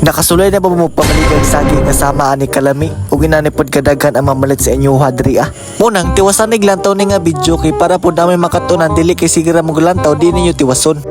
Nakasulay na ba mo pamaligang saging kasama ani kalami ug ginanipod kadaghan ang mamalit sa inyo hadri ah. Munang tiwasan nig lantaw ni nga video kay para pud namin makatunan dili kay sigira mo lantaw di ninyo tiwason.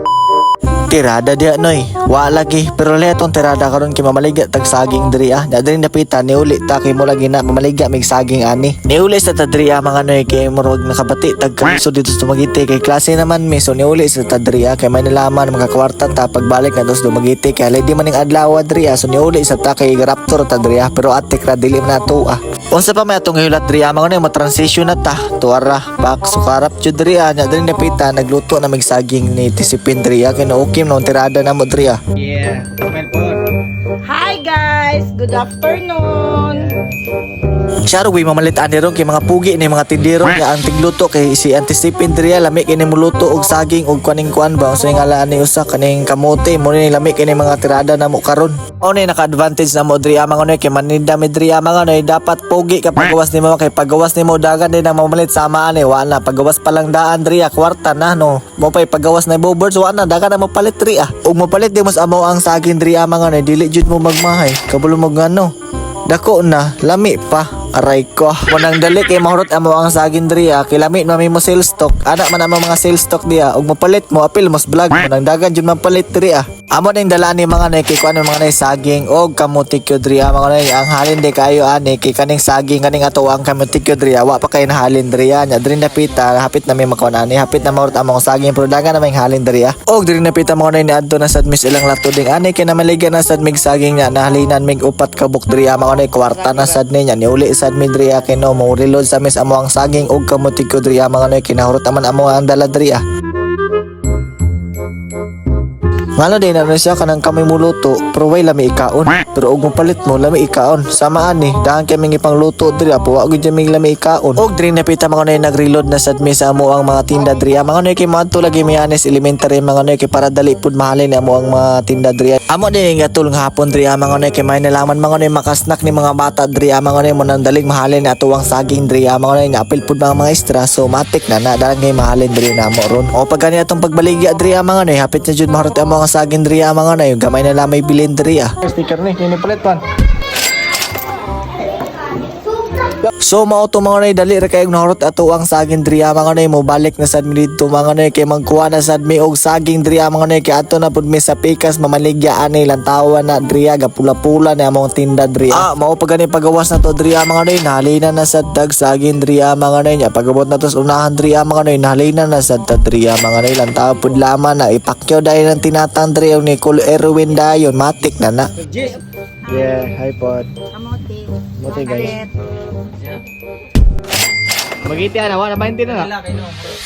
Tirada dia noy, wa lagi pero letong tirada karon kay mamaliga tag saging diri ah. Dadri napita ni uli ta kay mo lagi na mamaliga mig saging ani. Ni uli sa tadri ah mga noy kay murag nakabati tag kaliso dito sa Dumaguete kay klase naman mi so ni uli sa tadri ah kay may nalaman makakwarta ta pagbalik na dos Dumaguete kay di maning adlaw diri ah so ni uli sa ta kay Raptor tadri ah pero atik ra dili man nato ah. Unsa pa may atong hilat diri ah mga noy ma-transition na ta tuara bak sukarap jud diri ah nya diri napita nagluto na mig saging ni tisipin diri ah kay no okay no tirada na mo diri ah. Yeah, comment po. Hi guys! Good afternoon! Syaro we mamalitaan ni ron kay mga pugi ni mga tindero nga ang tigluto kay si anticipin diri lami kini muluto og saging og kaning kuan ba so ngalaan ni usa kaning kamote mo ni lami kini mga tirada na mo karon. O ni naka-advantage na mo diri mga noy kay maninda mi diri mga noy dapat pugi kapag gawas nimo kay paggawas nimo dagan din ang mamalit sama ani wa na paggawas pa lang daan diri kwarta na no. Mo pay paggawas na bobirds wa na dagan na mo palit diri ug mo palit di mo sa amo ang saging diri mga noy dili jud mo magmahay kabalo mo ngano. Dako na, lami pa. Aray ko. Munang dali kay mahurot amo ang saging diri kay lami na may mo sales stock. Ana man ang mga sales stock diya ug mapalit mo apil mas vlog munang dagan jud man palit diri Amo ning dala ni mga nay kay kuan mga nay saging og kamuti ko diri mga nay ang halin di kayo ani kay kaning saging kaning ato ang kamuti ko diri wa pa kay nahalin diri nya diri napita hapit na may makaon ani hapit na mahurot among saging pero dagan na may halin diri og diri napita mga nay niadto na sad mis ilang lato ding ani kay namaligan na sad mig saging nya nahalinan mig upat ka buk diri mga nay kwarta na sad niya ni uli sad mi diri kay no mo reload sa mis amo ang saging og kamuti ko diri mga nay kinahurot man amo ang dala diri Ngano din na siya kanang kami muluto pero way lami ikaon pero og palit mo lami ikaon sama ani dahan kami ipang luto diri apo wa gyud mi lami ikaon og diri napita mga nay nagreload na sad mi sa amo ang mga tinda diri mga nay kay madto lagi mi anes elementary mga nay kay para dali pud mahalin amo ang mga tinda diri amo din nga tulong hapon diri mga nay kay may nalaman mga nay makasnak ni mga bata diri mga nay mo nang dalig mahalin ato ang saging diri mga nay nga apil pud mga extra so matik na dalang kay mahalin diri namo ron o pag gani atong pagbaligya diri mga nay hapit na jud mahurot amo ang saging diri mga nay gamay na lamay bilin diri Sticker ni, kini palit pan. So mao to mga nay dali ra kay nahurot ato ang saging diri mga nay mo balik na sad mi didto mga nay kay magkuha na sad mi og saging diri mga nay kay ato na pud mi sa pikas mamaligya ani lantawan na diri gapula-pula na among tinda diri mao pa gani pagawas na to diri mga nay nahalina na sad tag saging diri mga nay nya pagabot na to sa unahan diri mga nay nahalina na sad ta diri mga nay lantaw pud laman na ipakyaw dayon ang tinatang diri ni Cool Erwin dayon matik na na. Yeah, hi pod. Kamote. Mote guys. Magiti na, wala 20 na na.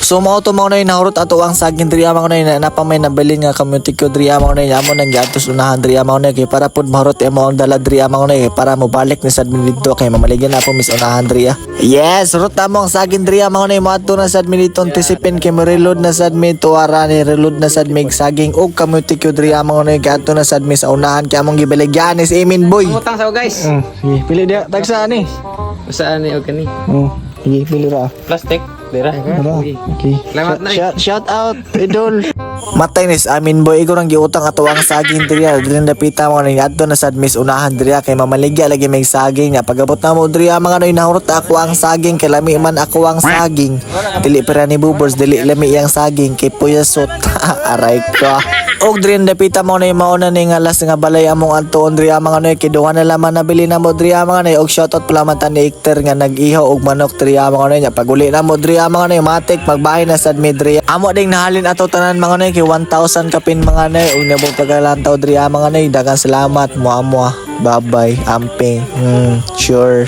So mao to mga nay nahurot ato ang saging diri mga nay na napamay nabilin nga community ko diri mga nay amo nang giatos unahan diri mga nay kay para pud mahurot amo ang dala diri mga nay para mo balik ni sad mi didto kay mamaligyan na po mis unahan diri Yes, rut amo ang saging diri mga nay moadto na sad mi didto tisipin kay mo reload na sad mi tuara ni reload na sad mi saging og community ko diri mga nay kay adto na sad mi sa unahan kay among gibaligyan ni si Emin Boy. Utang sa guys. Sige, pili dia tagsa ani. Saan ni og kani? Sige, pili ra. Plastic. Dira. Okay. Salamat na. Shout out, idol. Matay nis amin boy igor ang giutang ato ang saging diri dili napita mo ni adto na sad mis unahan diri kay mamaligya lagi may saging nga pagabot na mo diri mga noy nahurot ako ang saging kay lami man ako ang saging dili para ni bubors dili lami ang saging kay puyasot aray ko og diri napita mo ni mauna ni nga las nga balay among antuon diri mga noy kay duha na laman nabili na mo diri mga noy og shoutout pala man ta ni Hector nga nag-ihaw og manok diri mga noy nya paguli na mo diri mga noy matik magbahay na sad mi diri amo ding nahalin ato tanan mga noy kay 1,000 kapin mga nay ug nabog tagalantaw diri mga nay daghang salamat mo bye bye amping sure